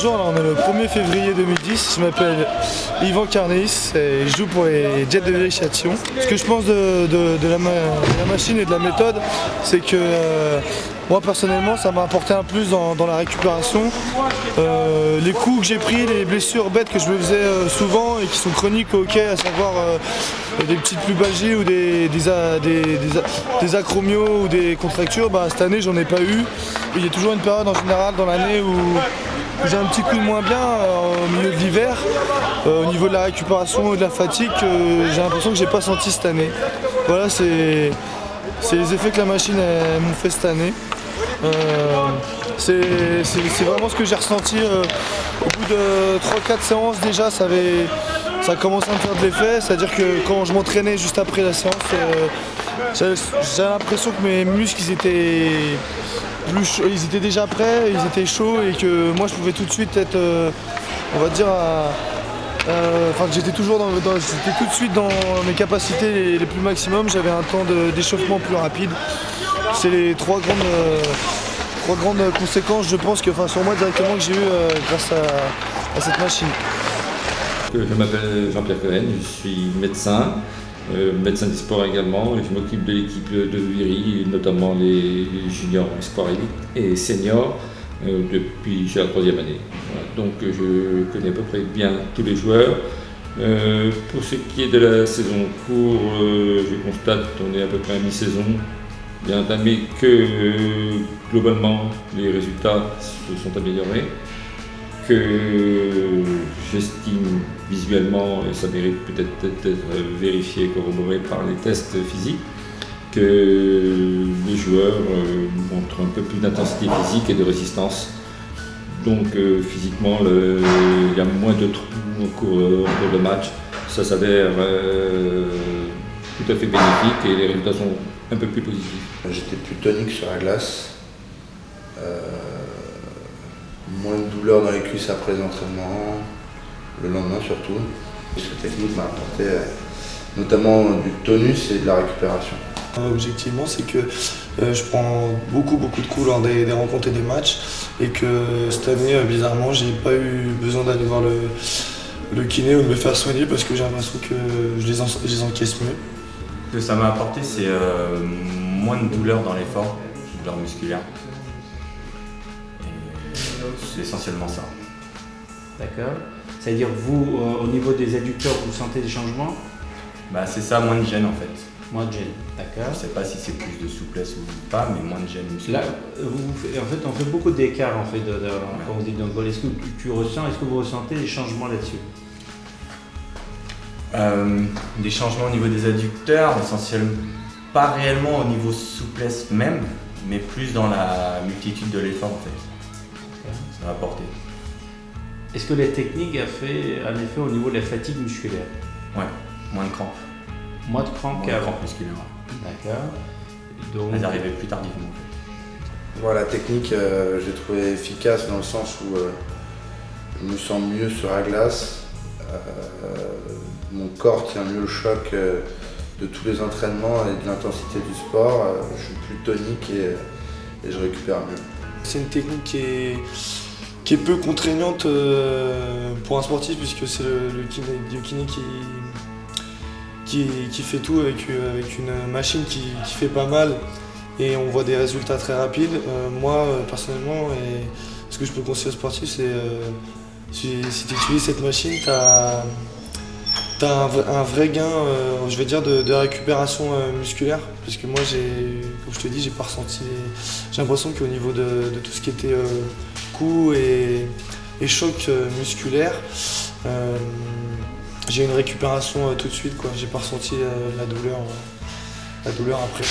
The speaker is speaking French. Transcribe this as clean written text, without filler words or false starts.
bonjour, là on est le 1er février 2010, je m'appelle Yvan Carneis et je joue pour les Jets de Viry-Châtillon. Ce que je pense de la machine et de la méthode, c'est que moi personnellement ça m'a apporté un plus dans la récupération. Les coups que j'ai pris, les blessures bêtes que je me faisais souvent et qui sont chroniques au hockey, à savoir des petites pubalgies ou des acromios ou des contractures, cette année j'en ai pas eu. Il y a toujours une période en général dans l'année où j'ai un petit coup de moins bien au milieu de l'hiver. Au niveau de la récupération et de la fatigue, j'ai l'impression que j'ai pas senti cette année. Voilà, c'est les effets que la machine m'ont fait cette année. C'est vraiment ce que j'ai ressenti au bout de 3-4 séances déjà, ça a commencé à me faire de l'effet, c'est-à-dire que quand je m'entraînais juste après la séance, j'ai l'impression que mes muscles ils étaient déjà prêts, ils étaient chauds et que moi je pouvais tout de suite être, on va dire, que j'étais tout de suite dans mes capacités les plus maximum, j'avais un temps d'échauffement plus rapide. C'est les trois grandes conséquences, je pense, sur moi directement que j'ai eu grâce à cette machine. Je m'appelle Jean-Pierre Cohen, je suis médecin, médecin du sport également, et je m'occupe de l'équipe de Viry, notamment les juniors, espoirs et seniors, depuis la 3e année. Voilà, donc je connais à peu près bien tous les joueurs. Pour ce qui est de la saison court, je constate qu'on est à peu près à mi-saison. Bien entamé que globalement les résultats se sont améliorés, que j'estime visuellement, et ça mérite peut-être d'être vérifié et corroboré par les tests physiques, que les joueurs montrent un peu plus d'intensité physique et de résistance. Donc physiquement, il y a moins de trous au cours de match. Ça s'avère tout à fait bénéfique et les résultats sont un peu plus positifs. J'étais plus tonique sur la glace, moins de douleur dans les cuisses après les entraînements, le lendemain surtout. Cette technique m'a apporté notamment du tonus et de la récupération. Objectivement, c'est que je prends beaucoup de coups lors des rencontres et des matchs et que cette année, bizarrement, j'ai pas eu besoin d'aller voir le kiné ou de me faire soigner parce que j'ai l'impression que je les encaisse mieux. Ce que ça m'a apporté, c'est moins de douleur dans l'effort, douleur musculaire. C'est essentiellement ça. D'accord. C'est-à-dire vous, au niveau des adducteurs, vous sentez des changements? C'est ça, moins de gêne en fait. Moins de gêne, d'accord. Je ne sais pas si c'est plus de souplesse ou pas, mais moins de gêne musculaire. Là, en fait, on fait beaucoup d'écart en fait, quand vous dites donc, est-ce que est-ce que vous ressentez des changements là-dessus? Des changements au niveau des adducteurs, essentiellement pas réellement au niveau souplesse même, mais plus dans la multitude de l'effort en fait. Okay. Ça va apporter. Est-ce que la technique a fait un effet au niveau de la fatigue musculaire? Ouais, moins de crampes. Moins de crampes qu'avant. Crampes musculaires. D'accord. Donc... Elles arrivaient plus tardivement en fait. Voilà, la technique, j'ai trouvé efficace dans le sens où je me sens mieux sur la glace. Mon corps tient mieux le choc de tous les entraînements et de l'intensité du sport. Je suis plus tonique et je récupère mieux. C'est une technique qui est peu contraignante pour un sportif puisque c'est le kiné qui fait tout avec une machine qui fait pas mal et on voit des résultats très rapides. Moi personnellement, et ce que je peux conseiller aux sportifs, c'est si tu utilises cette machine, tu as un vrai gain, je vais dire, de récupération musculaire. Parce que moi, comme je te dis, j'ai pas ressenti. J'ai l'impression qu'au niveau de tout ce qui était coups et choc musculaire, j'ai une récupération tout de suite. J'ai pas ressenti la douleur après.